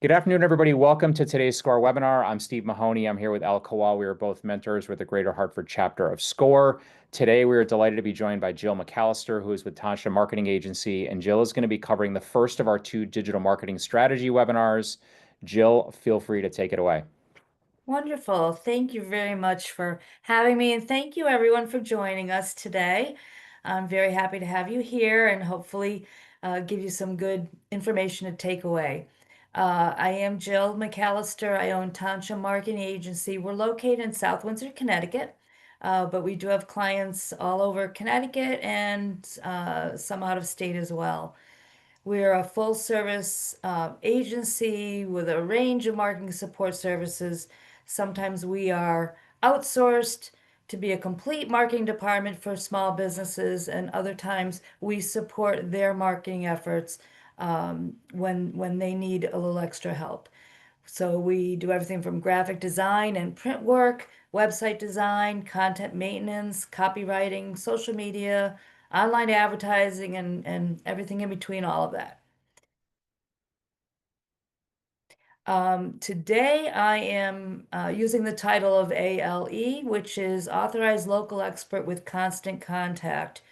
Good afternoon, everybody. Welcome to today's SCORE webinar. I'm Steve Mahoney. I'm here with Al Kowal. We are both mentors with the Greater Hartford chapter of SCORE. Today, we are delighted to be joined by Jill McAllister, who is with Tonsha Marketing Agency. And Jill is going to be covering the first of our two digital marketing strategy webinars. Jill, feel free to take it away. Wonderful. Thank you very much for having me, and thank you everyone for joining us today. I'm very happy to have you here and hopefully give you some good information to take away. I am Jill McAllister. I own Tonsha Marketing Agency. We're located in South Windsor, Connecticut, but we do have clients all over Connecticut and some out of state as well. We're a full service agency with a range of marketing support services. Sometimes we are outsourced to be a complete marketing department for small businesses, and other times we support their marketing efforts when they need a little extra help. So we do everything from graphic design and print work, website design, content maintenance, copywriting, social media, online advertising, and everything in between all of that. Today I am using the title of ALE, which is Authorized Local Expert with Constant Contact.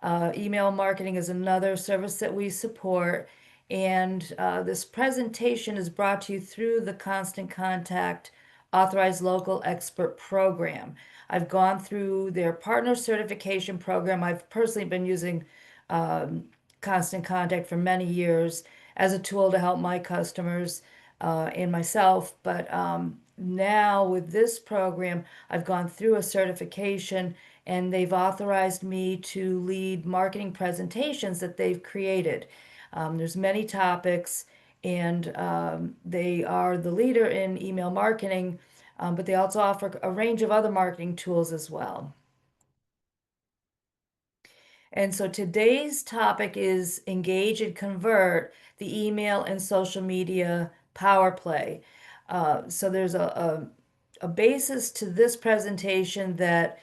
Email marketing is another service that we support, and this presentation is brought to you through the Constant Contact Authorized Local Expert program. I've gone through their partner certification program. I've personally been using Constant Contact for many years as a tool to help my customers and myself, but now with this program, I've gone through a certification and they've authorized me to lead marketing presentations that they've created. There's many topics, and they are the leader in email marketing, but they also offer a range of other marketing tools as well. And so today's topic is engage and convert the email and social media power play. So there's a basis to this presentation that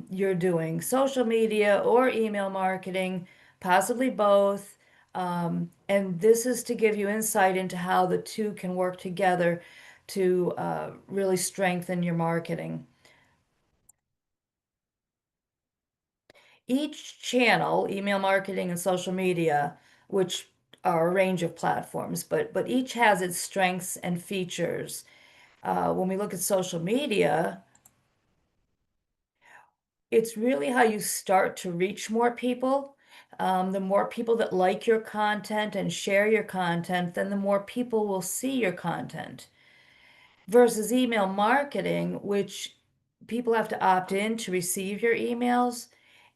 you're doing social media or email marketing, possibly both. And this is to give you insight into how the two can work together to really strengthen your marketing. Each channel, email marketing and social media, which are a range of platforms, but each has its strengths and features. When we look at social media, it's really how you start to reach more people. The more people that like your content and share your content, then the more people will see your content. Versus email marketing, which people have to opt in to receive your emails.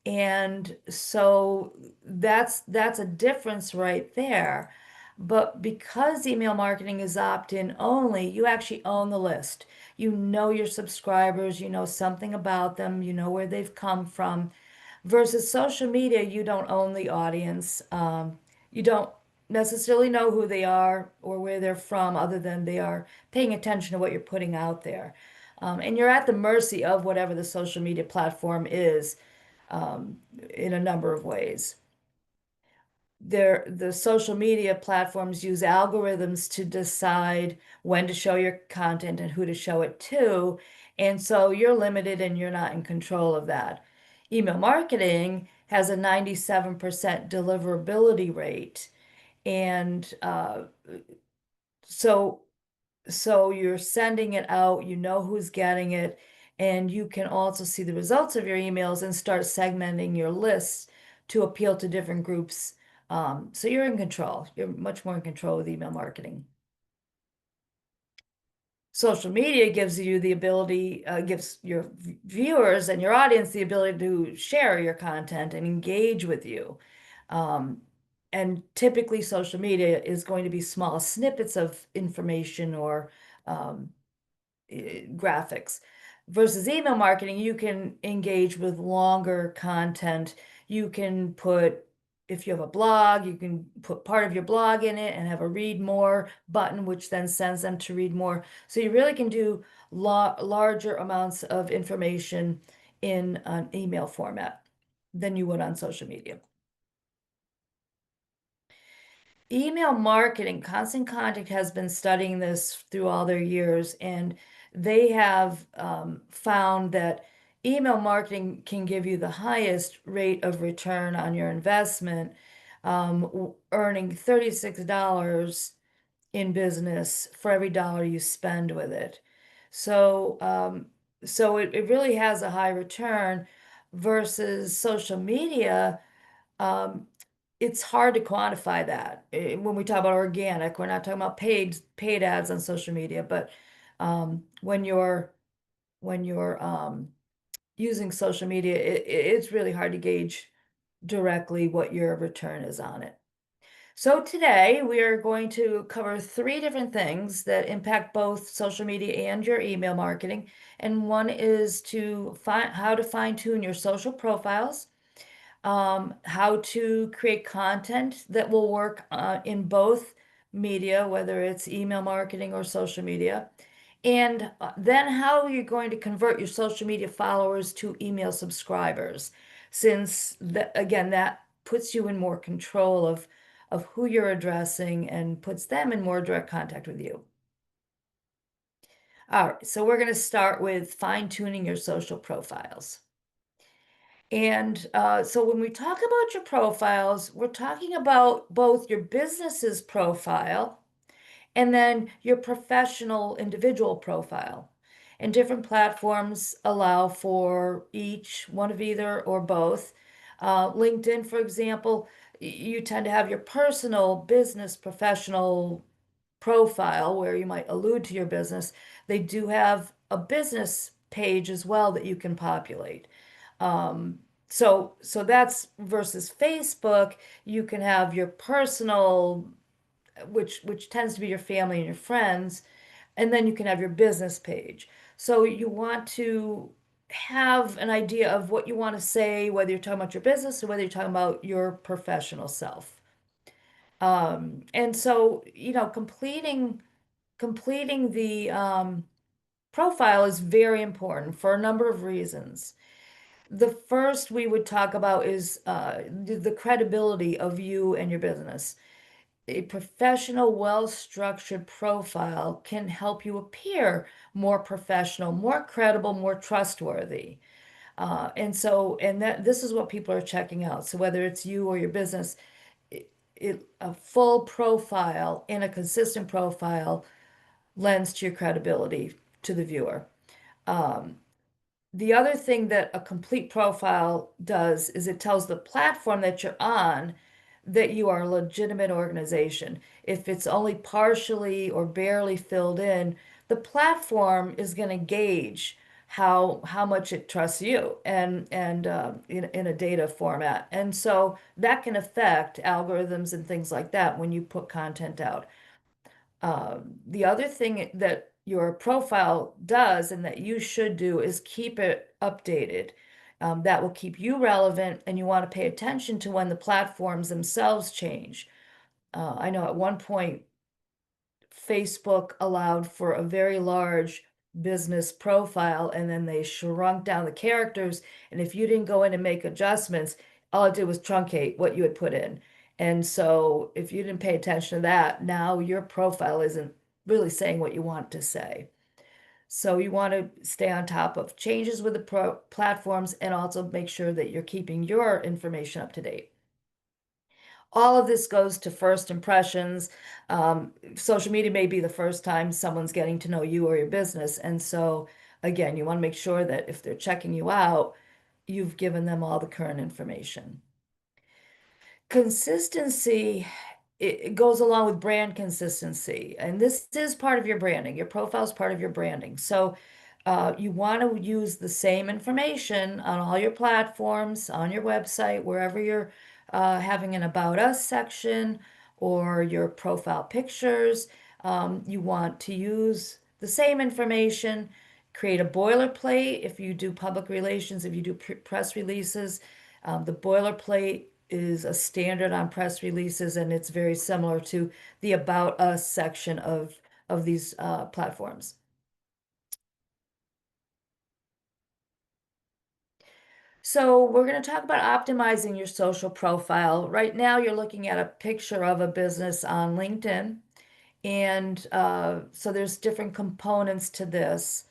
And so that's a difference right there. But because email marketing is opt-in only, you actually own the list. You know your subscribers, you know something about them, you know where they've come from. Versus social media, you don't own the audience. You don't necessarily know who they are or where they're from, other than they are paying attention to what you're putting out there. And you're at the mercy of whatever the social media platform is in a number of ways. The social media platforms use algorithms to decide when to show your content and who to show it to. And so you're limited and you're not in control of that. Email marketing has a 97% deliverability rate. And so so you're sending it out, you know who's getting it, and you can also see the results of your emails and start segmenting your lists to appeal to different groups. So you're in control. You're much more in control with email marketing. Social media gives you the ability, gives your viewers and your audience the ability to share your content and engage with you. And typically, social media is going to be small snippets of information or um, graphics. Versus email marketing, you can engage with longer content. You can put, if you have a blog, you can put part of your blog in it and have a read more button, which then sends them to read more. So you really can do larger amounts of information in an email format than you would on social media. email marketing, Constant Contact has been studying this through all their years, and they have found that email marketing can give you the highest rate of return on your investment, earning $36 in business for every dollar you spend with it. So, it really has a high return versus social media. Um, it's hard to quantify that. When we talk about organic, we're not talking about paid ads on social media, but when you're using social media, it's really hard to gauge directly what your return is on it. So today we are going to cover three different things that impact both social media and your email marketing. And one is to find how to fine tune your social profiles, how to create content that will work in both media, whether it's email marketing or social media. And then how you're going to convert your social media followers to email subscribers, since again, that puts you in more control of who you're addressing and puts them in more direct contact with you. All right, so we're going to start with fine-tuning your social profiles. And so when we talk about your profiles, we're talking about both your business's profile and then your professional individual profile. And different platforms allow for each one of either or both. LinkedIn, for example, you tend to have your personal, business, professional profile where you might allude to your business. They do have a business page as well that you can populate. So that's versus Facebook. You can have your personal, which tends to be your family and your friends, and then you can have your business page. So you want to have an idea of what you want to say, whether you're talking about your business or whether you're talking about your professional self. And so, completing the profile is very important for a number of reasons. The first we would talk about is the credibility of you and your business. A professional, well-structured profile can help you appear more professional, more credible, more trustworthy. And that this is what people are checking out. So whether it's you or your business, a full profile and a consistent profile lends to your credibility to the viewer. Um, the other thing that a complete profile does is it tells the platform that you're on that you are a legitimate organization. If it's only partially or barely filled in, the platform is going to gauge how much it trusts you and in a data format. And so that can affect algorithms and things like that when you put content out. The other thing that your profile does and that you should do is keep it updated. That will keep you relevant, and you want to pay attention to when the platforms themselves change. I know at one point, Facebook allowed for a very large business profile, and then they shrunk down the characters. And if you didn't go in and make adjustments, all it did was truncate what you had put in. And so if you didn't pay attention to that, now your profile isn't really saying what you want to say. So you want to stay on top of changes with the platforms and also make sure that you're keeping your information up to date. All of this goes to first impressions. Social media may be the first time someone's getting to know you or your business. And so, again, you want to make sure that if they're checking you out, you've given them all the current information. Consistency, it goes along with brand consistency. And this is part of your branding. Your profile is part of your branding. So you want to use the same information on all your platforms, on your website, wherever you're having an About Us section or your profile pictures. You want to use the same information, create a boilerplate if you do public relations, if you do press releases. The boilerplate is a standard on press releases, and it's very similar to the About Us section of these platforms. So we're going to talk about optimizing your social profile. Right now, you're looking at a picture of a business on LinkedIn, and so there's different components to this.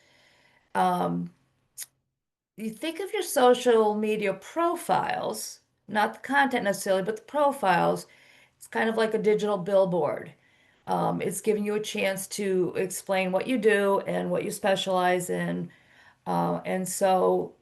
Um, you think of your social media profiles, not the content necessarily, but the profiles. It's kind of like a digital billboard. It's giving you a chance to explain what you do and what you specialize in. And so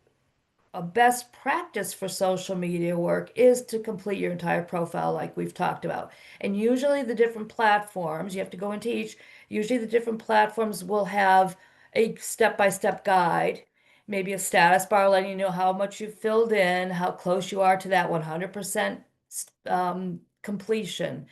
a best practice for social media work is to complete your entire profile like we've talked about. And usually the different platforms, you have to go into each, usually the different platforms will have a step-by-step guide, maybe a status bar letting you know how much you've filled in, how close you are to that 100% completion,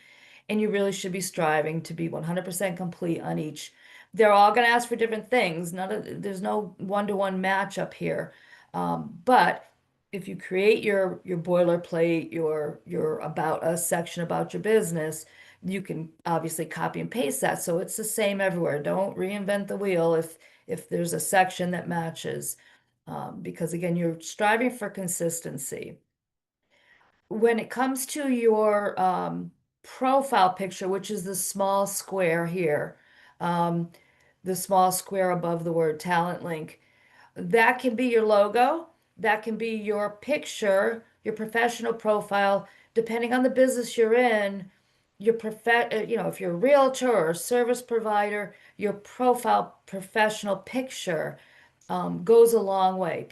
and you really should be striving to be 100% complete on each. They're all going to ask for different things. There's no one-to-one match up here. But if you create your boilerplate, your about us section about your business, you can obviously copy and paste that. So it's the same everywhere. Don't reinvent the wheel if there's a section that matches. Because again, you're striving for consistency. When it comes to your profile picture, which is the small square here, um, the small square above the word talent link, that can be your logo, that can be your picture, your professional profile, depending on the business you're in. If you're a realtor or a service provider, your profile professional picture goes a long way.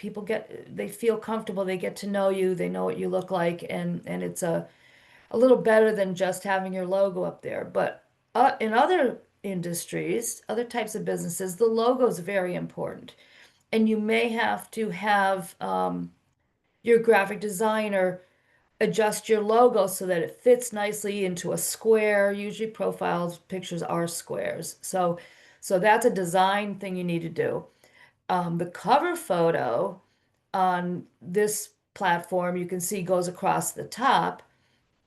They feel comfortable, they get to know you, they know what you look like, and it's a little better than just having your logo up there. But in other industries, other types of businesses, the logo is very important. And you may have to have your graphic designer adjust your logo so that it fits nicely into a square. Usually profiles pictures are squares. So that's a design thing you need to do. The cover photo on this platform you can see goes across the top,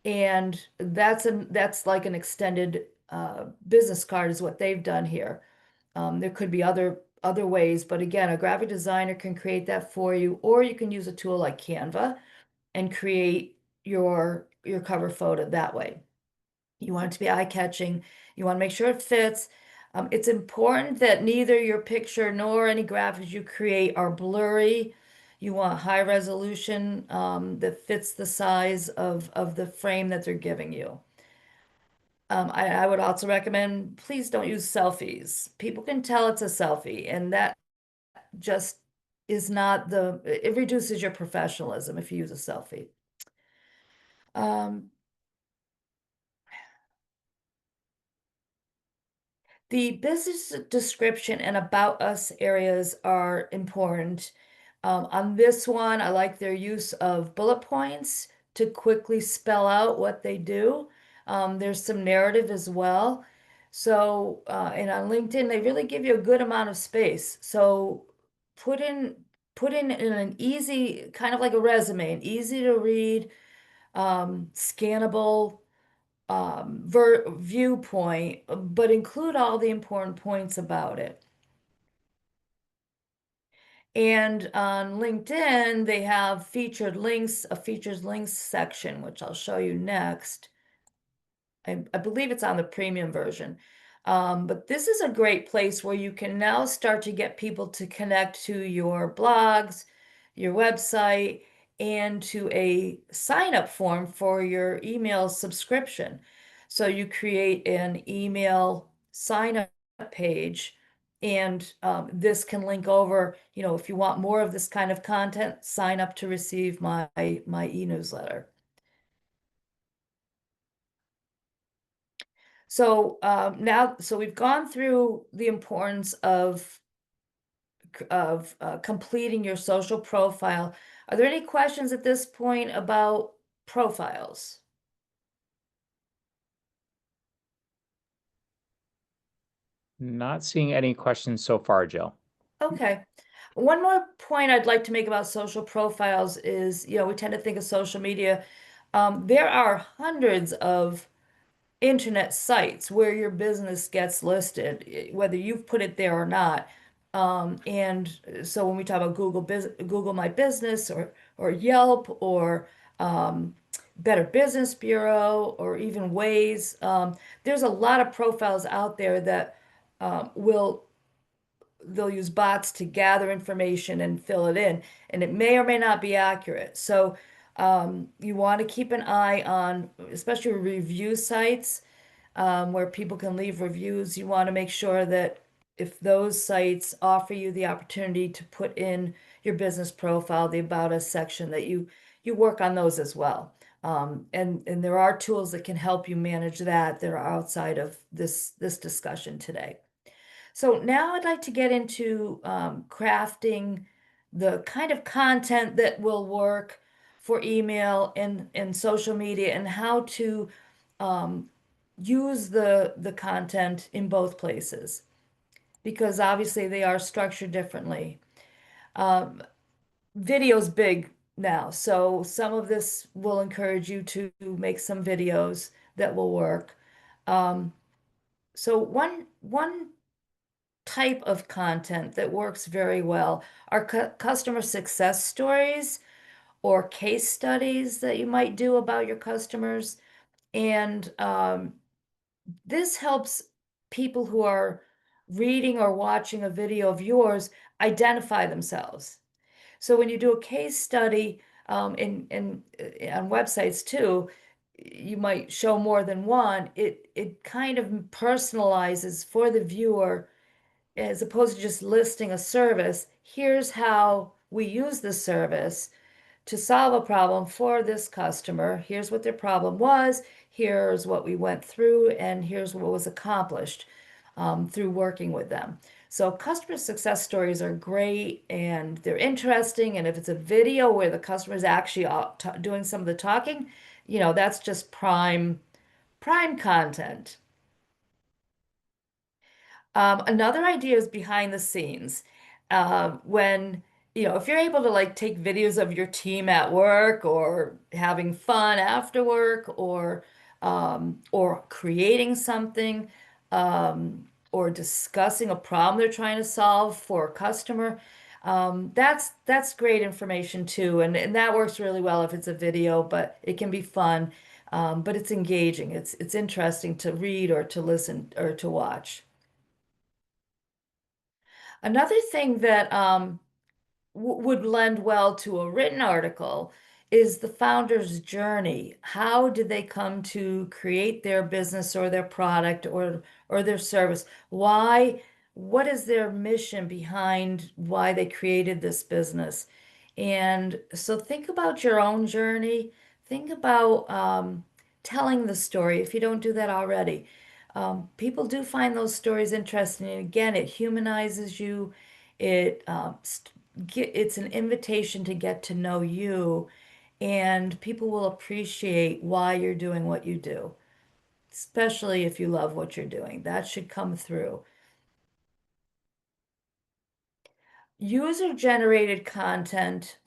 and that's like an extended business card is what they've done here. There could be other ways, but again, a graphic designer can create that for you, or you can use a tool like Canva and create your cover photo that way. You want it to be eye-catching. You want to make sure it fits. It's important that neither your picture nor any graphics you create are blurry. You want high resolution that fits the size of the frame that they're giving you. I would also recommend please don't use selfies. People can tell it's a selfie, and that just is not it reduces your professionalism if you use a selfie. Um, The business description and about us areas are important. On this one, I like their use of bullet points to quickly spell out what they do. There's some narrative as well. So, and on LinkedIn, they really give you a good amount of space. So put in in an easy, kind of like a resume, an easy to read, scannable viewpoint, but include all the important points about it. And on LinkedIn, they have featured links, a featured links section, which I'll show you next. I believe it's on the premium version. But this is a great place where you can now start to get people to connect to your blogs, your website, and to a sign-up form for your email subscription. So you create an email sign-up page, and this can link over, if you want more of this kind of content, sign up to receive my e-newsletter. So so we've gone through the importance of completing your social profile. Are there any questions at this point about profiles? Not seeing any questions so far, Jill. Okay. One more point I'd like to make about social profiles is, we tend to think of social media. There are hundreds of internet sites where your business gets listed, whether you've put it there or not. And so when we talk about Google My Business or or Yelp or um, Better Business Bureau or even Waze. There's a lot of profiles out there that will they'll use bots to gather information and fill it in, and it may or may not be accurate. So you want to keep an eye on, especially review sites where people can leave reviews. You want to make sure that if those sites offer you the opportunity to put in your business profile, the About Us section, that you work on those as well. And there are tools that can help you manage that are outside of this discussion today. So now I'd like to get into crafting the kind of content that will work for email and social media, and how to um, use the content in both places, because obviously they are structured differently. Um, Video's big now, so some of this will encourage you to make some videos that will work. Um, so one type of content that works very well are customer success stories or case studies that you might do about your customers. And this helps people who are reading or watching a video of yours identify themselves. So when you do a case study on websites too, you might show more than one. It kind of personalizes for the viewer, as opposed to just listing a service. Here's how we use the service to solve a problem for this customer. Here's what their problem was. Here's what we went through, and here's what was accomplished through working with them. So customer success stories are great and they're interesting. And if it's a video where the customer is actually doing some of the talking, that's just prime content. Another idea is behind the scenes. When, if you're able to like take videos of your team at work or having fun after work, or creating something, or discussing a problem they're trying to solve for a customer, that's great information too. And that works really well if it's a video, but it can be fun. But it's engaging. It's interesting to read or to listen or to watch. Another thing that would lend well to a written article is the founder's journey. How did they come to create their business or their product or their service? Why, what is their mission behind why they created this business? And so think about your own journey. Think about telling the story if you don't do that already. People do find those stories interesting. And again, it humanizes you. It it's an invitation to get to know you, and people will appreciate why you're doing what you do, especially if you love what you're doing. That should come through. User-generated content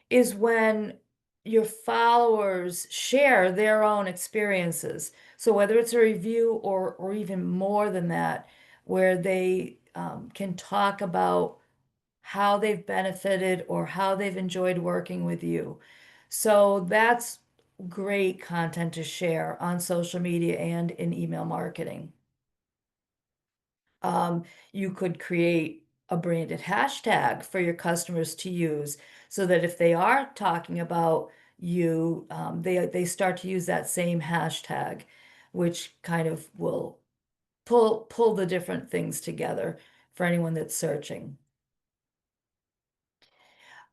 is when your followers share their own experiences. So whether it's a review or even more than that, where they can talk about how they've benefited or how they've enjoyed working with you. So that's great content to share on social media and in email marketing. Um, you could create a branded hashtag for your customers to use, so that if they are talking about you, they start to use that same hashtag, which kind of will pull the different things together for anyone that's searching.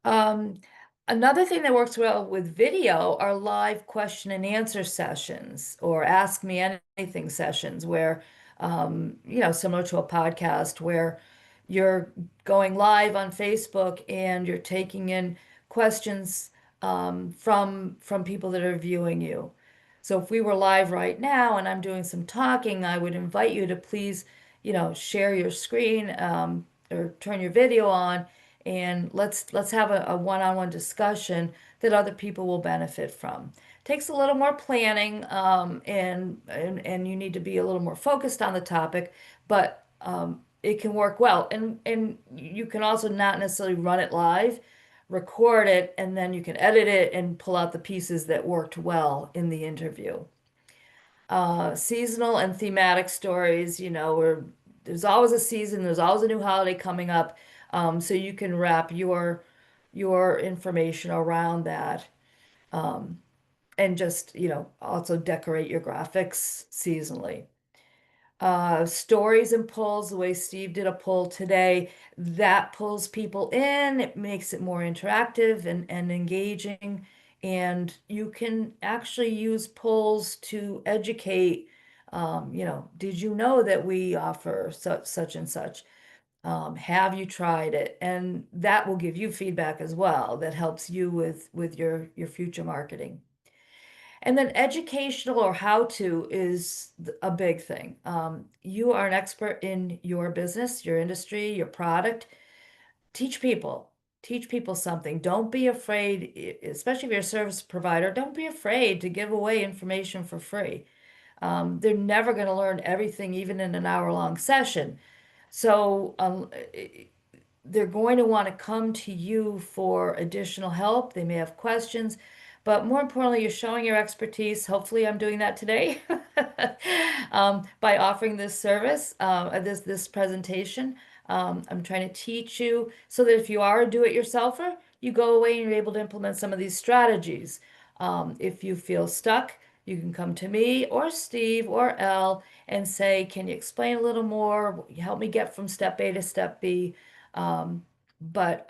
Um, Another thing that works well with video are live question and answer sessions or ask me anything sessions where, similar to a podcast where you're going live on Facebook and you're taking in questions from people that are viewing you. So if we were live right now and I'm doing some talking, I would invite you to please, share your screen or turn your video on, and let's have a one-on-one discussion that other people will benefit from. Takes a little more planning, and you need to be a little more focused on the topic, but it can work well. And you can also not necessarily run it live. record it, and then you can edit it and pull out the pieces that worked well in the interview. Seasonal and thematic stories, where there's always a season, there's always a new holiday coming up, so you can wrap your information around that, and just, also decorate your graphics seasonally. Stories and polls, the way Steve did a poll today, that pulls people in, it makes it more interactive and engaging. And you can actually use polls to educate, did you know that we offer such and such? Have you tried it? And that will give you feedback as well that helps you with your future marketing. And then educational or how to is a big thing. You are an expert in your business, your industry, your product. Teach people. Teach people something. Don't be afraid, especially if you're a service provider, don't be afraid to give away information for free. They're never going to learn everything, even in an hour-long session. So they're going to want to come to you for additional help. They may have questions, but more importantly, you're showing your expertise. Hopefully, I'm doing that today by offering this service, this presentation. I'm trying to teach you so that if you are a do-it-yourselfer, you go away and you're able to implement some of these strategies. If you feel stuck, you can come to me or Steve or Elle and say, can you explain a little more? Help me get from step A to step B. Um, but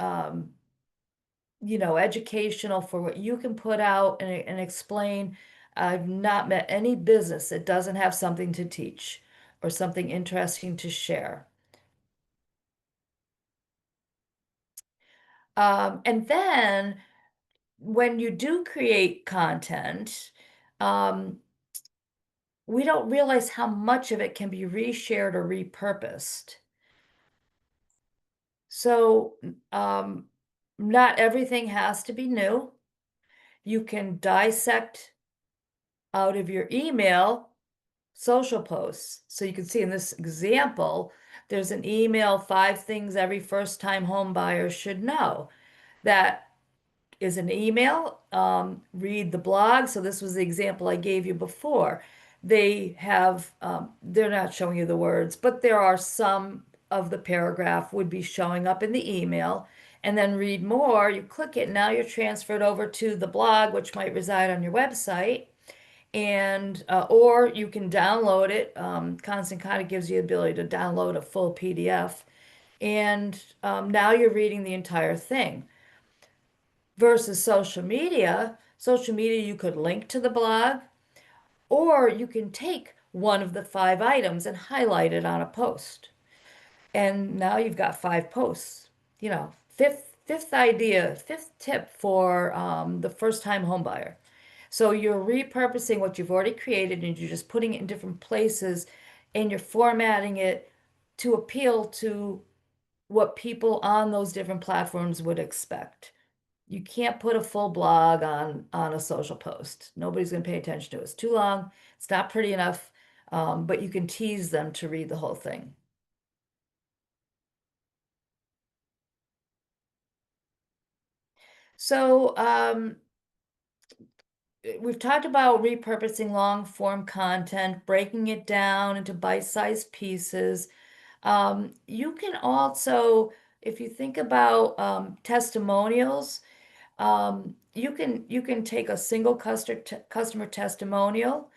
educational for what you can put out and explain. I've not met any business that doesn't have something to teach or something interesting to share. And then when you do create content, um, we don't realize how much of it can be reshared or repurposed. So, not everything has to be new. You can dissect out of your email social posts. So you can see in this example, there's an email, 5 things every first-time home buyer should know. That is an email. Read the blog. So this was the example I gave you before. They have, they're not showing you the words, but there are some of the paragraph would be showing up in the email. And then read more, you click it, now you're transferred over to the blog, which might reside on your website. And or you can download it. Constant Contact gives you the ability to download a full PDF. And now you're reading the entire thing. Versus social media, you could link to the blog, or you can take one of the 5 items and highlight it on a post. And now you've got 5 posts. Fifth tip for the first-time home buyer. So you're repurposing what you've already created and you're just putting it in different places and you're formatting it to appeal to what people on those different platforms would expect. You can't put a full blog on a social post. Nobody's going to pay attention to it. It's too long. It's not pretty enough. But you can tease them to read the whole thing. So we've talked about repurposing long form content, breaking it down into bite-sized pieces. You can also, if you think about testimonials, you can take a single customer testimonial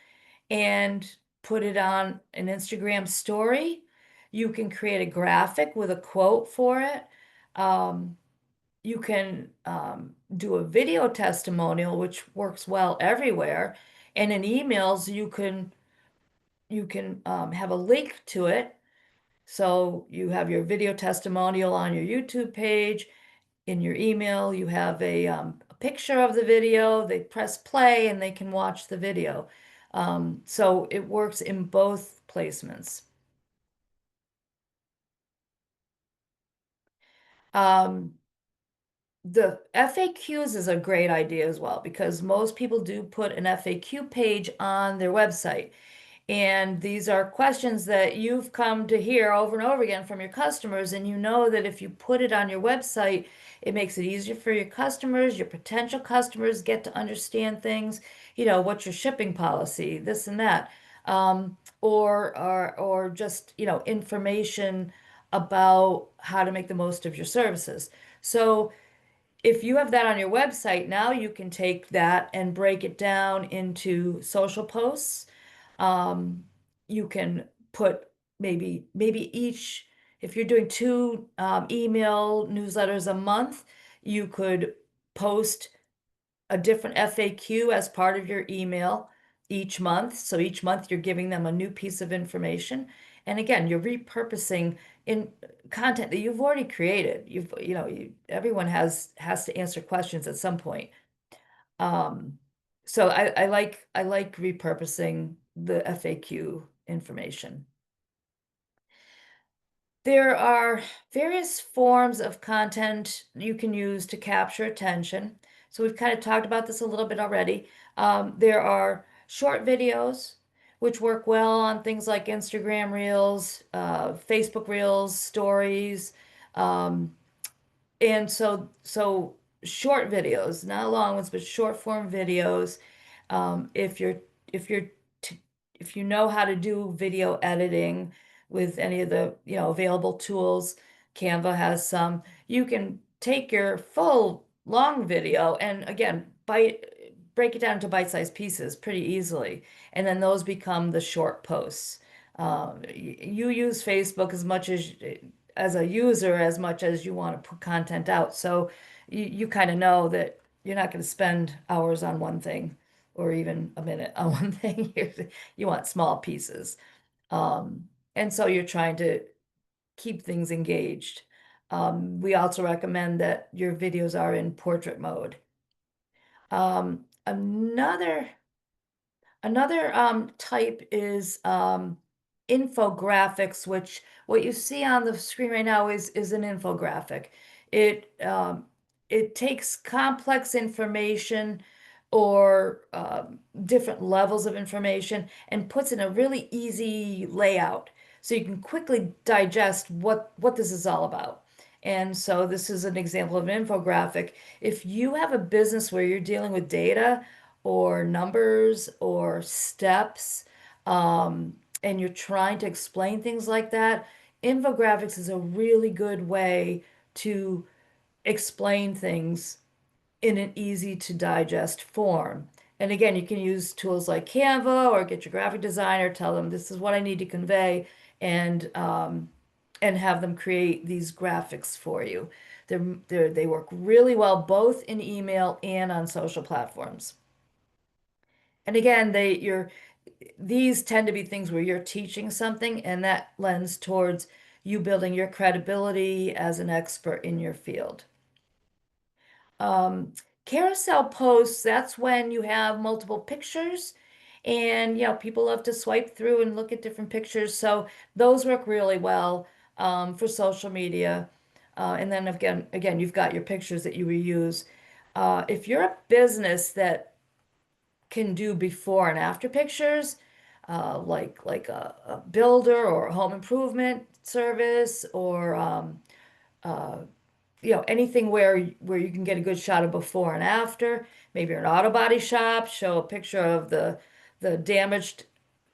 and put it on an Instagram story. You can create a graphic with a quote for it. You can do a video testimonial, which works well everywhere. And in emails, you can have a link to it. So you have your video testimonial on your YouTube page. In your email, you have a picture of the video. They press play and they can watch the video. So it works in both placements. The FAQs is a great idea as well because most people do put an FAQ page on their website. And these are questions that you've come to hear over and over again from your customers. And you know that if you put it on your website, it makes it easier for your customers, your potential customers get to understand things, what's your shipping policy, this and that. Or just, information about how to make the most of your services. So if you have that on your website, now you can take that and break it down into social posts. Um, you can put maybe each, if you're doing two email newsletters a month, you could post a different FAQ as part of your email each month. So each month you're giving them a new piece of information. And again, you're repurposing in content that you've already created. Everyone has to answer questions at some point. Um, so I like repurposing the FAQ information. There are various forms of content you can use to capture attention. So we've kind of talked about this a little bit already. There are short videos, which work well on things like Instagram Reels, Facebook Reels, Stories. Um, and so short videos, not long ones, but short form videos. If you're if you're t if you know how to do video editing with any of the available tools, Canva has some. You can take your full long video and again break it down into bite-sized pieces pretty easily, and then those become the short posts. You use Facebook as a user as much as you want to put content out. So you kind of know that you're not going to spend hours on one thing or even a minute on one thing. You want small pieces. Um, and so you're trying to keep things engaged. We also recommend that your videos are in portrait mode. Um, another Another type is infographics, which what you see on the screen right now is an infographic. It it takes complex information or different levels of information and puts in a really easy layout so you can quickly digest what this is all about. And so this is an example of an infographic. If you have a business where you're dealing with data or numbers or steps, and you're trying to explain things like that, infographics is a really good way to explain things in an easy to digest form. And again, you can use tools like Canva or get your graphic designer, tell them this is what I need to convey, and have them create these graphics for you. They work really well both in email and on social platforms. And again, these tend to be things where you're teaching something, and that lends towards you building your credibility as an expert in your field. Um, Carousel posts, that's when you have multiple pictures and people love to swipe through and look at different pictures. So those work really well for social media. And then again, you've got your pictures that you reuse. If you're a business that can do before and after pictures, like a builder or a home improvement service or uh, anything where you can get a good shot of before and after. Maybe you're an auto body shop, show a picture of the damaged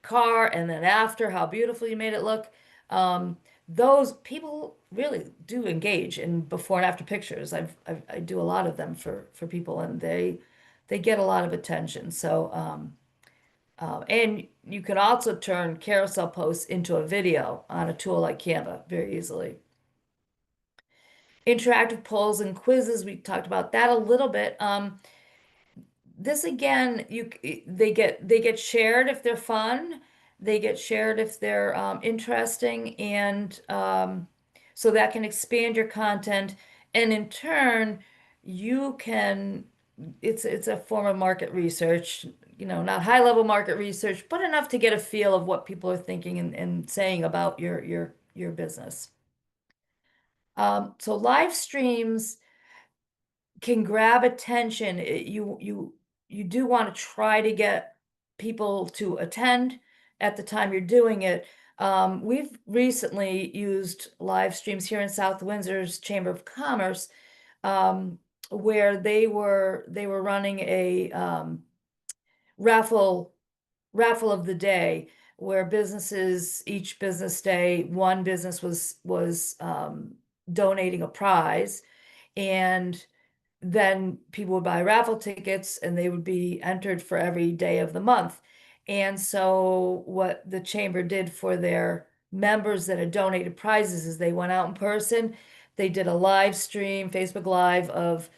car and then after how beautiful you made it look. Those people really do engage in before and after pictures. I do a lot of them for people and they get a lot of attention. So and you can also turn carousel posts into a video on a tool like Canva very easily. Interactive polls and quizzes, we talked about that a little bit. This again, they get shared if they're fun, they get shared if they're interesting, and so that can expand your content, and in turn, you can. It's a form of market research, not high level market research, but enough to get a feel of what people are thinking and saying about your business. So live streams can grab attention. You do want to try to get people to attend at the time you're doing it. We've recently used live streams here in South Windsor's Chamber of Commerce, where they were running a raffle of the day, where each business day, one business was donating a prize, and then people would buy raffle tickets and they would be entered for every day of the month. And so what the chamber did for their members that had donated prizes is they went out in person. They did a live stream, Facebook Live, of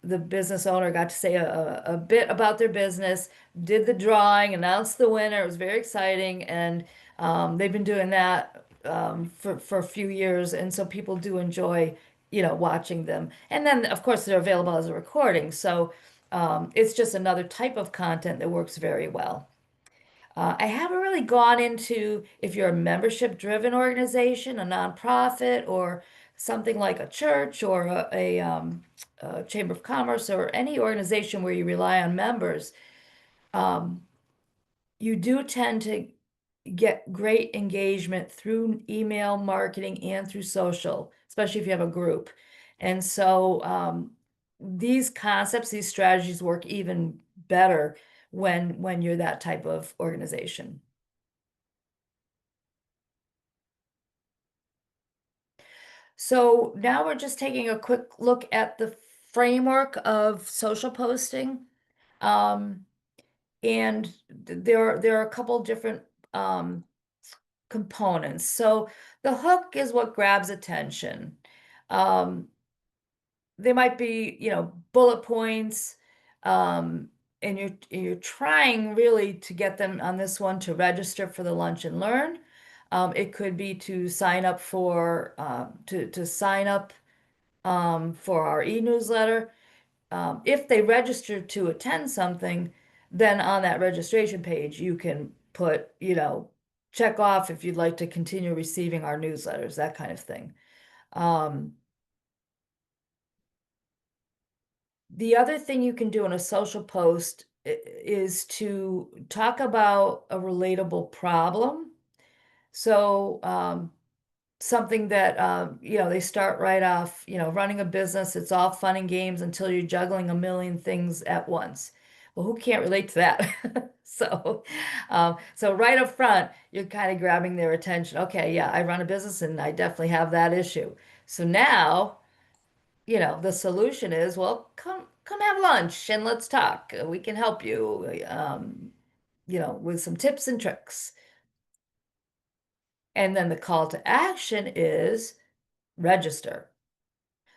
the business owner got to say a bit about their business, did the drawing, announced the winner. It was very exciting. And they've been doing that for a few years. And so people do enjoy watching them. And then, of course, they're available as a recording. So it's just another type of content that works very well. I haven't really gone into if you're a membership-driven organization, a nonprofit, or something like a church or a chamber of commerce, or any organization where you rely on members. You do tend to get great engagement through email marketing and through social, especially if you have a group. And so these concepts, these strategies work even better when you're that type of organization. So now we're just taking a quick look at the framework of social posting. Um, and there are a couple different components. So the hook is what grabs attention. Um, they might be, bullet points, and you're trying really to get them on this one to register for the Lunch and Learn. It could be to sign up for for our e-newsletter. If they register to attend something, then on that registration page, you can put, check off if you'd like to continue receiving our newsletters, that kind of thing. The other thing you can do in a social post is to talk about a relatable problem. So, something that they start right off, running a business, it's all fun and games until you're juggling a million things at once. Well, who can't relate to that? So right up front, you're kind of grabbing their attention. Okay, yeah, I run a business and I definitely have that issue. So now, the solution is, well, come have lunch and let's talk. We can help you, with some tips and tricks. And then the call to action is register.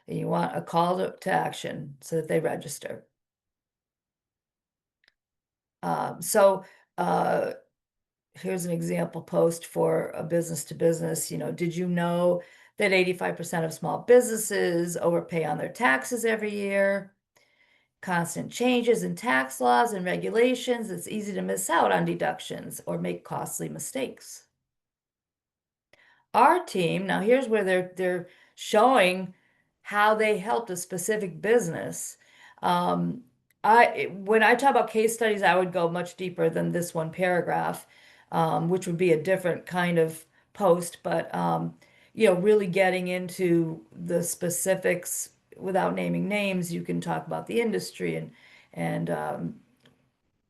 And you want a call to action so that they register. So here's an example post for a business to business. Did you know that 85% of small businesses overpay on their taxes every year? Constant changes in tax laws and regulations, it's easy to miss out on deductions or make costly mistakes. Our team, now here's where they're showing how they helped a specific business. When I talk about case studies, I would go much deeper than this one paragraph, which would be a different kind of post, but really getting into the specifics without naming names. You can talk about the industry and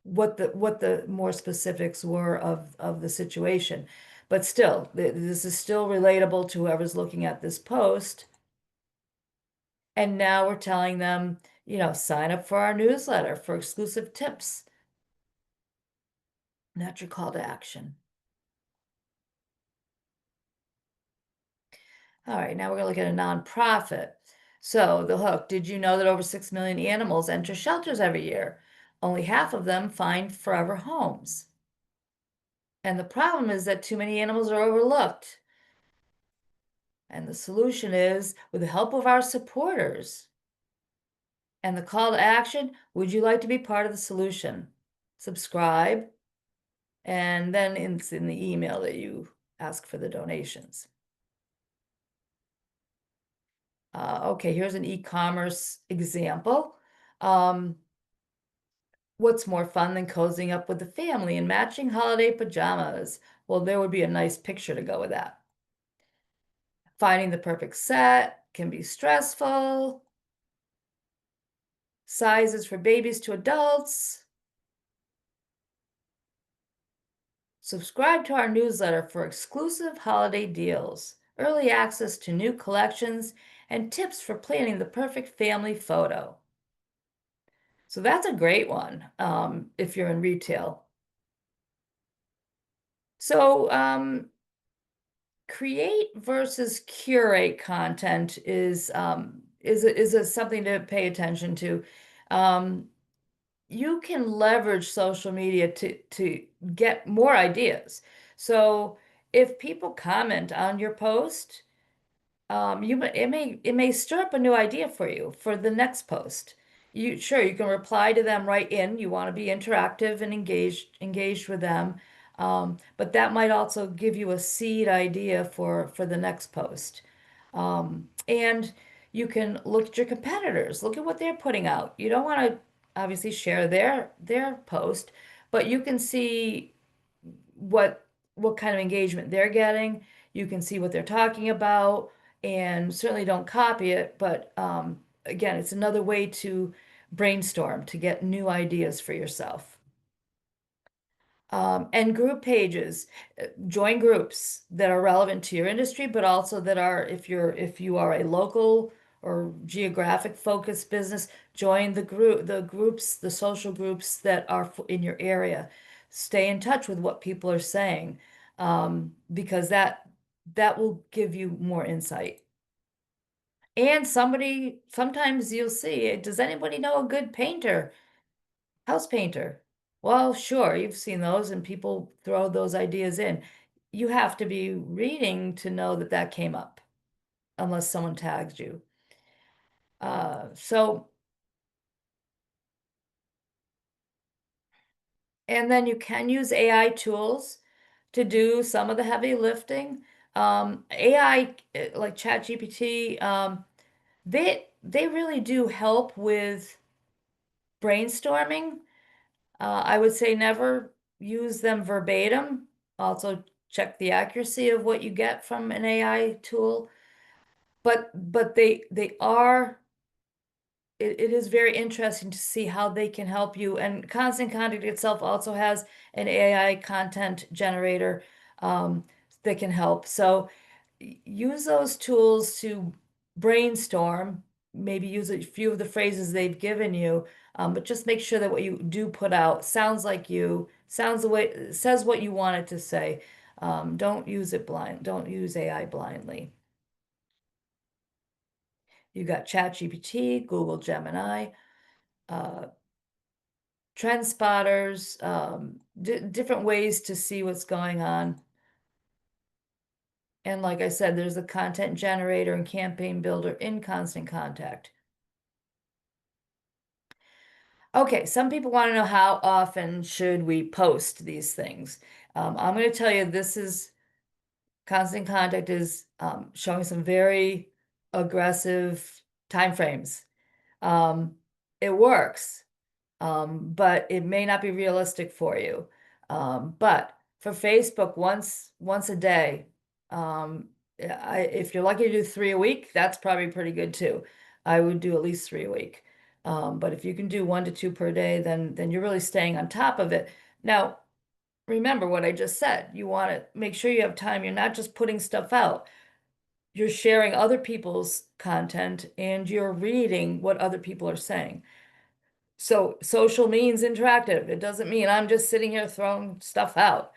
what the more specifics were of the situation. But still, this is still relatable to whoever's looking at this post. And now we're telling them, sign up for our newsletter for exclusive tips. And that's your call to action. All right, now we're going to look at a nonprofit. So the hook, did you know that over 6 million animals enter shelters every year? Only half of them find forever homes. And the problem is that too many animals are overlooked. And the solution is, with the help of our supporters. And the call to action, would you like to be part of the solution? Subscribe, and then it's in the email that you ask for the donations. Okay, here's an e-commerce example. what's more fun than cozying up with the family and matching holiday pajamas? Well, there would be a nice picture to go with that. Finding the perfect set can be stressful. Sizes for babies to adults. Subscribe to our newsletter for exclusive holiday deals, early access to new collections, and tips for planning the perfect family photo. So that's a great one if you're in retail. So create versus curate content is something to pay attention to. You can leverage social media to get more ideas. So if people comment on your post, it may stir up a new idea for you for the next post. You can reply to them right in. You want to be interactive and engaged with them. But that might also give you a seed idea for the next post. And you can look at your competitors, look at what they're putting out. You don't want to obviously share their post, but you can see what kind of engagement they're getting. You can see what they're talking about, and certainly don't copy it. But again, it's another way to brainstorm to get new ideas for yourself. And group pages, join groups that are relevant to your industry, but also that are, if you are a local or geographic focused business, join the social groups that are in your area. Stay in touch with what people are saying, because that will give you more insight. And sometimes you'll see, does anybody know a good painter? House painter. Well, sure, you've seen those and people throw those ideas in. You have to be reading to know that that came up, unless someone tags you. And then you can use AI tools to do some of the heavy lifting. AI, like ChatGPT, they really do help with brainstorming. I would say never use them verbatim. Also check the accuracy of what you get from an AI tool. But they are it is very interesting to see how they can help you. And Constant Contact itself also has an AI content generator that can help. So use those tools to brainstorm, maybe use a few of the phrases they've given you, but just make sure that what you do put out sounds like you, sounds the way, says what you want it to say. Don't use it blind, don't use AI blindly. You got ChatGPT, Google Gemini, uh, trend spotters, different ways to see what's going on. And like I said, there's a content generator and campaign builder in Constant Contact. Okay, some people want to know how often should we post these things. I'm going to tell you, Constant Contact is showing some very aggressive timeframes. It works, but it may not be realistic for you. But for Facebook, once a day, if you're lucky to do 3 a week, that's probably pretty good too. I would do at least 3 a week. But if you can do 1 to 2 per day, then you're really staying on top of it. Now, remember what I just said. You want to make sure you have time. You're not just putting stuff out. You're sharing other people's content and you're reading what other people are saying. So social means interactive. It doesn't mean I'm just sitting here throwing stuff out.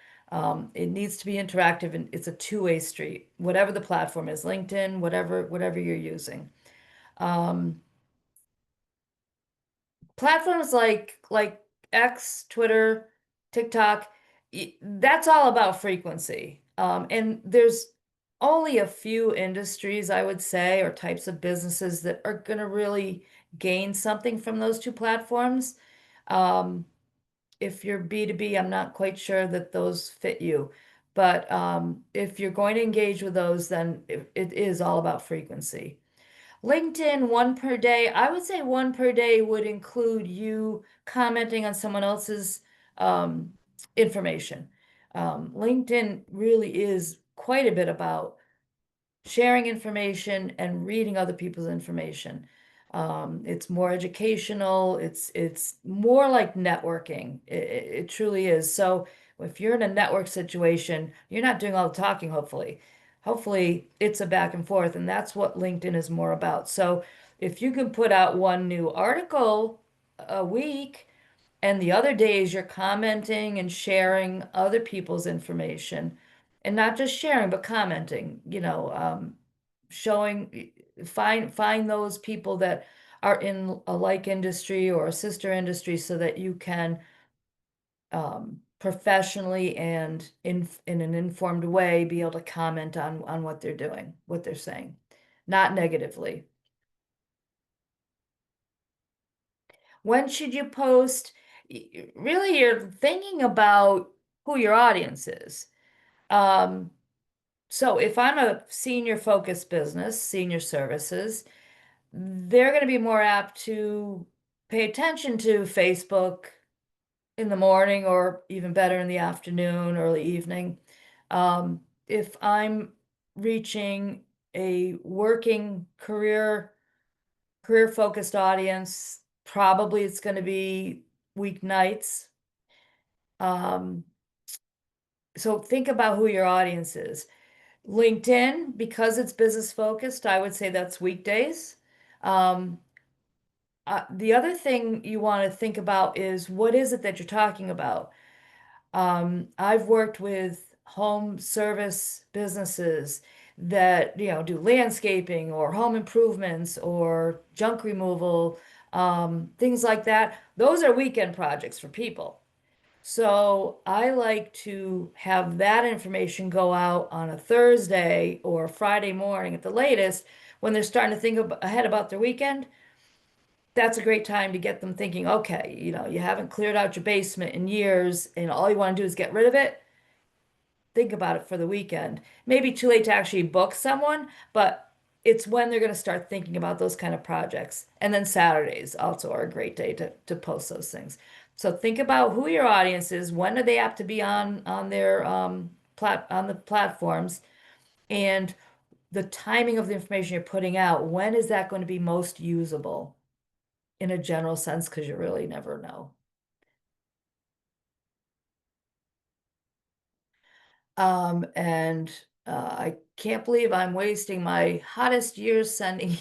It needs to be interactive and it's a two-way street, whatever the platform is, LinkedIn, whatever you're using. Platforms like X, Twitter, TikTok, that's all about frequency. And there's only a few industries, I would say, or types of businesses that are going to really gain something from those two platforms. If you're B2B, I'm not quite sure that those fit you. But if you're going to engage with those, then it is all about frequency. LinkedIn, one per day. I would say one per day would include you commenting on someone else's um, information. LinkedIn really is quite a bit about sharing information and reading other people's information. It's more educational. It's more like networking. It truly is. So if you're in a network situation, you're not doing all the talking, hopefully. Hopefully it's a back and forth, and that's what LinkedIn is more about. So if you can put out one new article a week, and the other days you're commenting and sharing other people's information, and not just sharing, but commenting, showing, find those people that are in a like industry or a sister industry so that you can professionally and in an informed way be able to comment on what they're doing, what they're saying, not negatively. When should you post? Really, you're thinking about who your audience is. Um, so if I'm a senior focused business, senior services, they're going to be more apt to pay attention to Facebook in the morning or even better in the afternoon, early evening. If I'm reaching a working career focused audience, probably it's going to be weeknights. Um, so think about who your audience is. LinkedIn, because it's business focused, I would say that's weekdays. Um, the other thing you want to think about is what is it that you're talking about? I've worked with home service businesses that, do landscaping or home improvements or junk removal, things like that. Those are weekend projects for people. So I like to have that information go out on a Thursday or Friday morning at the latest when they're starting to think ahead about their weekend. That's a great time to get them thinking, okay, you haven't cleared out your basement in years and all you want to do is get rid of it. Think about it for the weekend. Maybe too late to actually book someone, but it's when they're going to start thinking about those kind of projects. And then Saturdays also are a great day to post those things. So think about who your audience is, when are they apt to be on their on the platforms, and the timing of the information you're putting out. When is that going to be most usable in a general sense? Because you really never know. And I can't believe I'm wasting my hottest years sending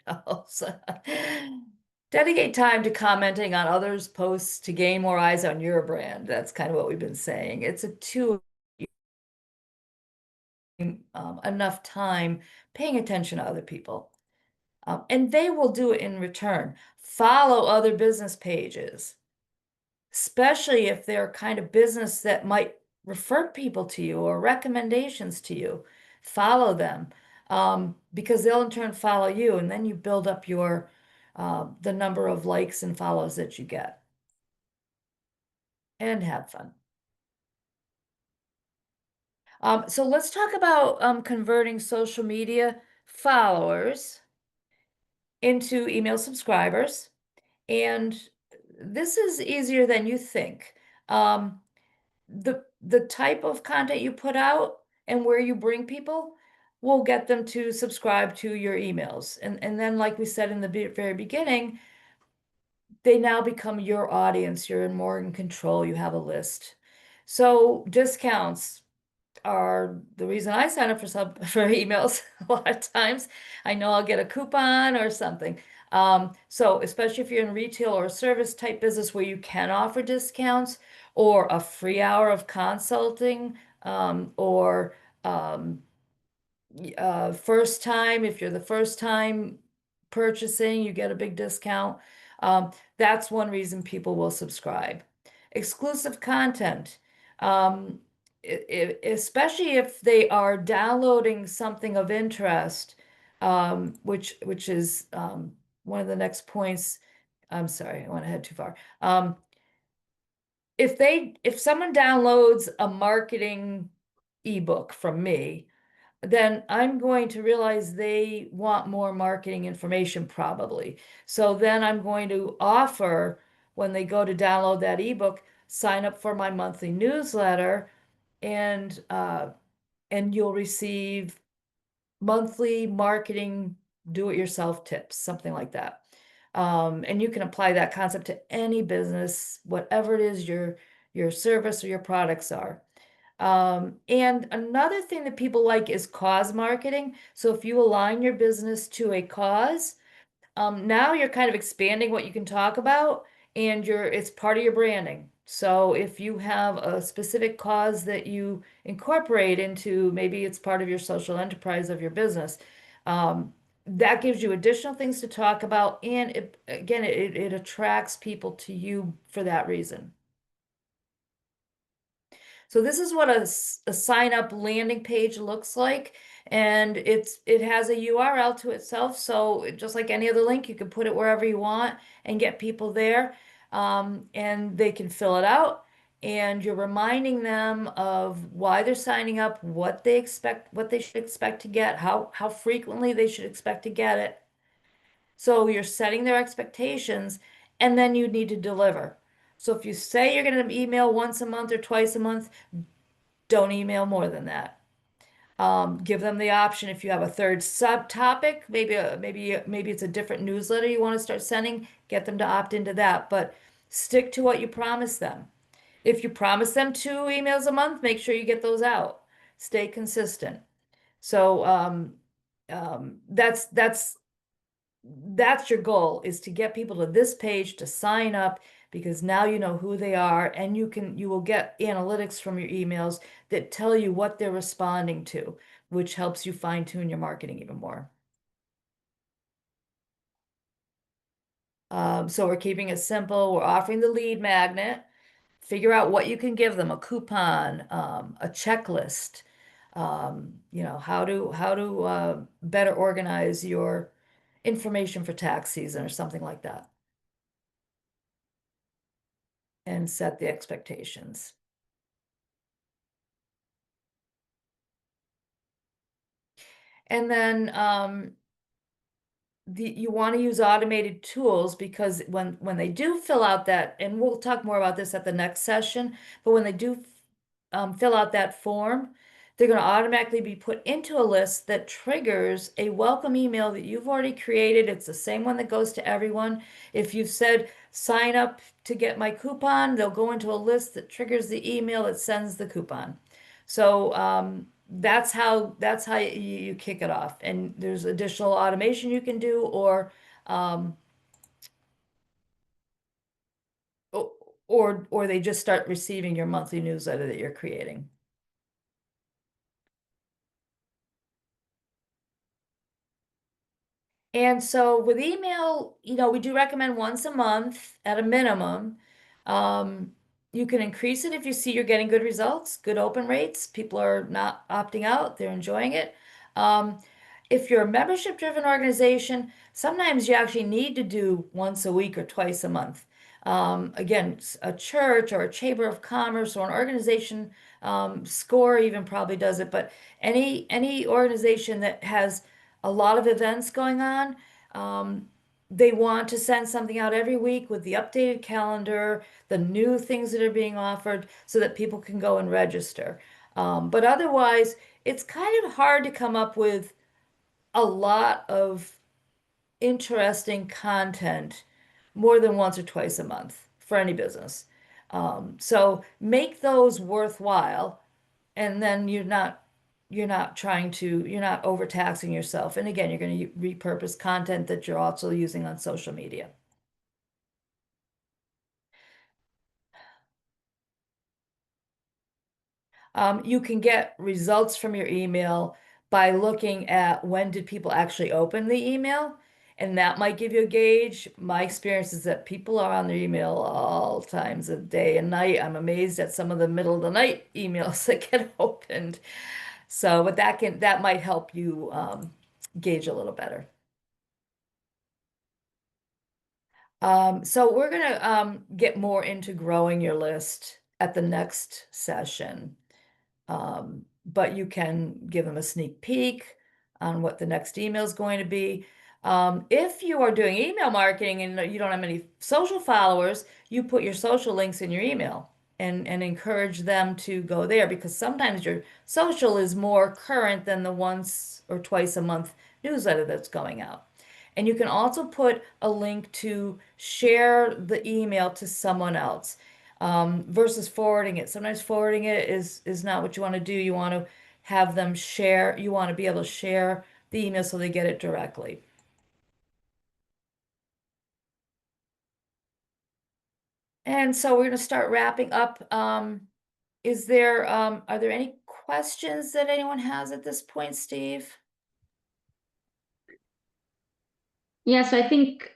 emails. Dedicate time to commenting on others' posts to gain more eyes on your brand. That's kind of what we've been saying. It's a two enough time paying attention to other people. And they will do it in return. Follow other business pages, especially if they're kind of business that might refer people to you or recommendations to you. Follow them, because they'll in turn follow you, and then you build up your the number of likes and follows that you get, and have fun. So let's talk about converting social media followers into email subscribers. And this is easier than you think. Um, the type of content you put out and where you bring people will get them to subscribe to your emails. And then, like we said in the very beginning, they now become your audience. You're more in control. You have a list. So discounts are the reason I sign up for for emails a lot of times. I know I'll get a coupon or something. So especially if you're in retail or service type business where you can offer discounts or a free hour of consulting, or um, first time, if you're the first time purchasing, you get a big discount. That's one reason people will subscribe. Exclusive content. Um, Especially if they are downloading something of interest, which is one of the next points. I'm sorry, I went ahead too far. If someone downloads a marketing ebook from me, then I'm going to realize they want more marketing information probably. So then I'm going to offer, when they go to download that ebook, sign up for my monthly newsletter, and you'll receive monthly marketing do-it-yourself tips, something like that. And you can apply that concept to any business, whatever it is your service or your products are. And another thing that people like is cause marketing. So if you align your business to a cause, now you're kind of expanding what you can talk about, and it's part of your branding. So if you have a specific cause that you incorporate into, maybe it's part of your social enterprise of your business, that gives you additional things to talk about, and it attracts people to you for that reason. So this is what a sign up landing page looks like. And it has a URL to itself. So just like any other link, you can put it wherever you want and get people there. And they can fill it out. And you're reminding them of why they're signing up, what they expect, what they should expect to get, how frequently they should expect to get it. So you're setting their expectations, and then you need to deliver. So if you say you're going to email once a month or twice a month, don't email more than that. Give them the option if you have a third subtopic, maybe it's a different newsletter you want to start sending, get them to opt into that, but stick to what you promised them. If you promise them 2 emails a month, make sure you get those out. Stay consistent. So that's your goal, is to get people to this page to sign up, because now you know who they are, and you will get analytics from your emails that tell you what they're responding to, which helps you fine tune your marketing even more. So we're keeping it simple. We're offering the lead magnet. Figure out what you can give them: a coupon, a checklist, how to better organize your information for tax season or something like that, and set the expectations. And then you want to use automated tools, because when they do fill out that, and we'll talk more about this at the next session, but when they do fill out that form, they're going to automatically be put into a list that triggers a welcome email that you've already created. It's the same one that goes to everyone. If you've said sign up to get my coupon, they'll go into a list that triggers the email that sends the coupon. So that's how you kick it off. And there's additional automation you can do, um, o- or they just start receiving your monthly newsletter that you're creating. And so with email, we do recommend once a month at a minimum. Um, you can increase it if you see you're getting good results, good open rates. People are not opting out, they're enjoying it. Um, if you're a membership-driven organization, sometimes you actually need to do once a week or twice a month. Again, a church or a chamber of commerce or an organization, SCORE even probably does it, but any organization that has a lot of events going on. Um, they want to send something out every week with the updated calendar, the new things that are being offered, so that people can go and register. But otherwise, it's kind of hard to come up with a lot of interesting content more than once or twice a month for any business. So make those worthwhile, and then you're not overtaxing yourself. And again, you're going to repurpose content that you're also using on social media. You can get results from your email by looking at when did people actually open the email, and that might give you a gauge. My experience is that people are on their email all times of day and night. I'm amazed at some of the middle of the night emails that get opened. So, but that might help you gauge a little better. So we're gonna get more into growing your list at the next session. but you can give them a sneak peek on what the next email is going to be. If you are doing email marketing and you don't have many social followers, you put your social links in your email and encourage them to go there, because sometimes your social is more current than the once or twice a month newsletter that's going out. And you can also put a link to share the email to someone else, versus forwarding it. Sometimes forwarding it is not what you want to do. You want to have them share. You want to be able to share the email so they get it directly. And so we're going to start wrapping up. Are there any questions that anyone has at this point, Steve? Yes, I think,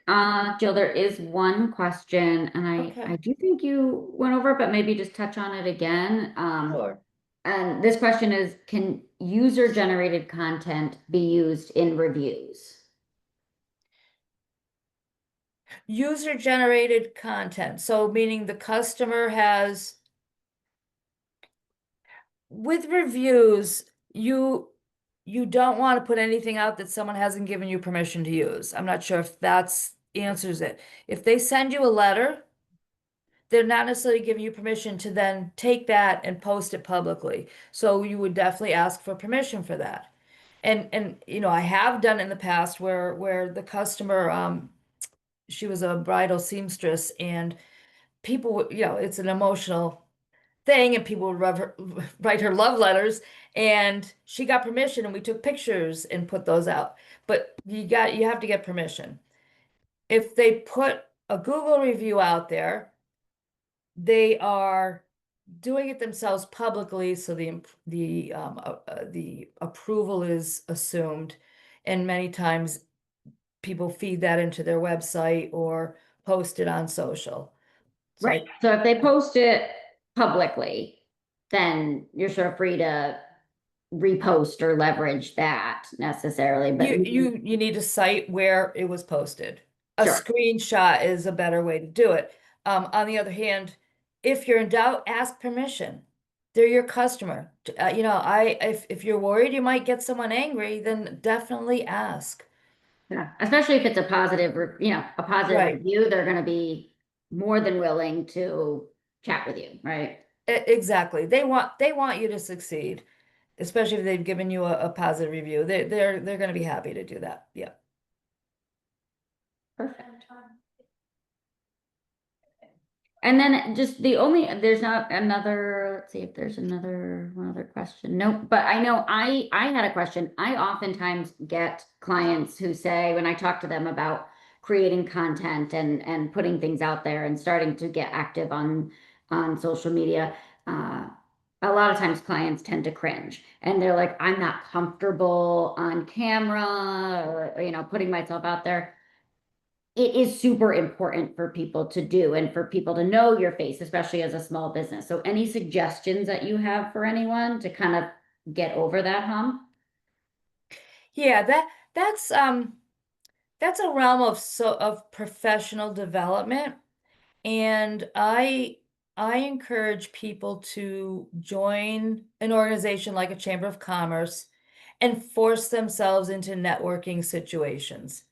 Jill, there is one question, and I Okay. do think you went over it, but maybe just touch on it again. Sure. And this question is, can user-generated content be used in reviews? User-generated content. So meaning the customer has, with reviews, you don't want to put anything out that someone hasn't given you permission to use. I'm not sure if that's answers it. If they send you a letter, they're not necessarily giving you permission to then take that and post it publicly. So you would definitely ask for permission for that. And I have done it in the past where the customer, she was a bridal seamstress, and people would, it's an emotional thing, and people would write her love letters, and she got permission, and we took pictures and put those out. But you have to get permission. If they put a Google review out there, they are doing it themselves publicly, so the approval is assumed, and many times people feed that into their website or post it on social. So Right. So if they post it publicly, then you're sort of free to repost or leverage that necessarily, but you need to cite where it was posted. A sure. screenshot is a better way to do it. On the other hand, if you're in doubt, ask permission. They're your customer. If you're worried you might get someone angry, then definitely ask. Yeah. Especially if it's a positive, a positive Right. review, they're going to be more than willing to chat with you, right? Exactly. They want you to succeed, especially if they've given you a positive review. They're going to be happy to do that. Yeah. Perfect. And then just there's not another, let's see if there's one other question. Nope, but I know I had a question. I oftentimes get clients who say, when I talk to them about creating content and putting things out there and starting to get active on social media, a lot of times clients tend to cringe and they're like, I'm not comfortable on camera or, putting myself out there. It is super important for people to do and for people to know your face, especially as a small business. So any suggestions that you have for anyone to kind of get over that hump? Yeah, that's a realm of professional development. And I encourage people to join an organization like a Chamber of Commerce and force themselves into networking situations.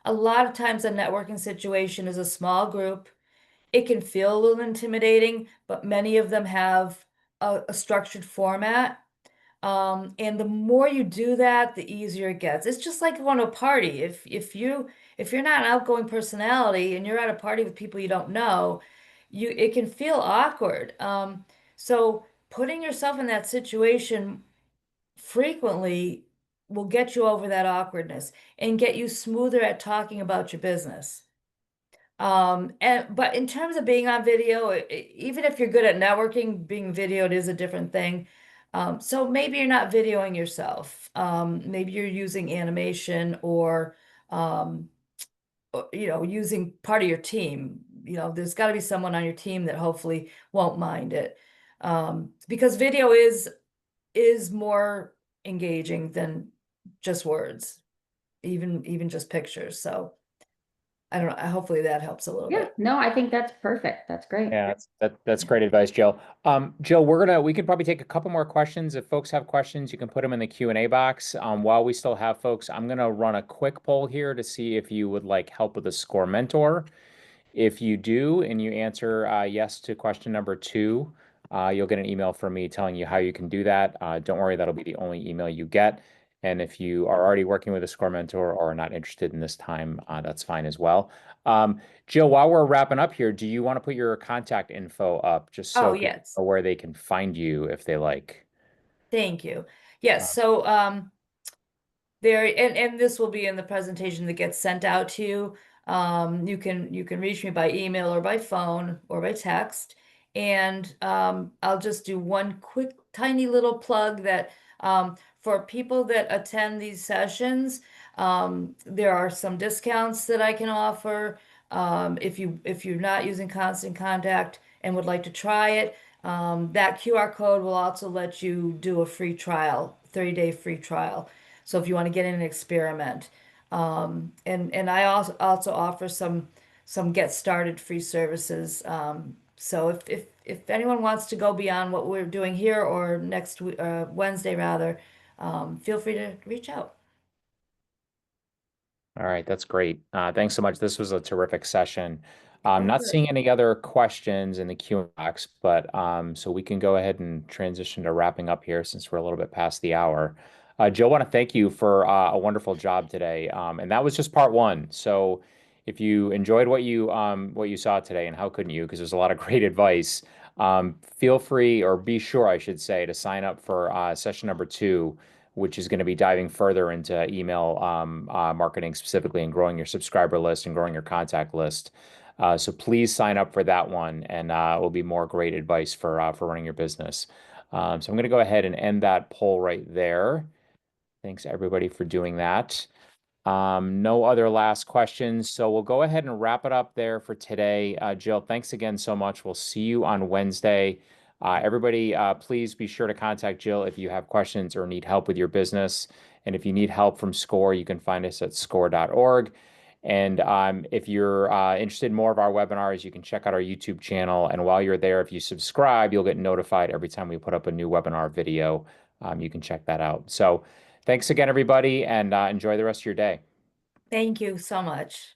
A lot of times a networking situation is a small group. It can feel a little intimidating, but many of them have a structured format. And the more you do that, the easier it gets. It's just like going to a party. If you're not an outgoing personality and you're at a party with people you don't know, it can feel awkward. So putting yourself in that situation frequently will get you over that awkwardness and get you smoother at talking about your business. But in terms of being on video, even if you're good at networking, being videoed is a different thing. So maybe you're not videoing yourself. Maybe you're using animation um, or using part of your team. There's got to be someone on your team that hopefully won't mind it. Because video is more engaging than just words, even just pictures. So I don't know, hopefully that helps a little Yeah, bit. no, I think that's perfect. That's great. Yeah, that's great advice, Jill. Jill, we can probably take a couple more questions. If folks have questions, you can put them in the Q&A box. While we still have folks, I'm gonna run a quick poll here to see if you would like help with a score mentor. If you do and you answer yes to question number 2, you'll get an email from me telling you how you can do that. Don't worry, that'll be the only email you get. And if you are already working with a score mentor or are not interested in this time, that's fine as well. Jill, while we're wrapping up here, do you want to put your contact info up just Oh, so people yes. know where they can find you if they like? Thank you. Yes. Uh, So, there, and this will be in the presentation that gets sent out to you. You can reach me by email or by phone or by text. And I'll just do one quick tiny little plug that for people that attend these sessions, there are some discounts that I can offer. If you're not using Constant Contact and would like to try it, that QR code will also let you do a free trial, 30-day free trial. So if you want to get in and experiment, and I also offer some get started free services. So if anyone wants to go beyond what we're doing here or next Wednesday rather, feel free to reach out. All right, that's great. Thanks so much. This was a terrific session. I'm Oh, not good. seeing any other questions in the Q&A box, but so we can go ahead and transition to wrapping up here since we're a little bit past the hour. Jill, I want to thank you for a wonderful job today. And that was just part 1. So if you enjoyed what you saw today, and how couldn't you? Because there's a lot of great advice. Feel free, or be sure, I should say, to sign up for session number 2, which is going to be diving further into email marketing specifically and growing your subscriber list and growing your contact list. So please sign up for that one, and it will be more great advice for running your business. So I'm going to go ahead and end that poll right there. Thanks everybody for doing that. No other last questions, so we'll go ahead and wrap it up there for today. Jill, thanks again so much. We'll see you on Wednesday. Everybody, please be sure to contact Jill if you have questions or need help with your business. And if you need help from SCORE, you can find us at score.org. And if you're interested in more of our webinars, you can check out our YouTube channel. And while you're there, if you subscribe, you'll get notified every time we put up a new webinar video. You can check that out. So thanks again, everybody, and enjoy the rest of your day. Thank you so much.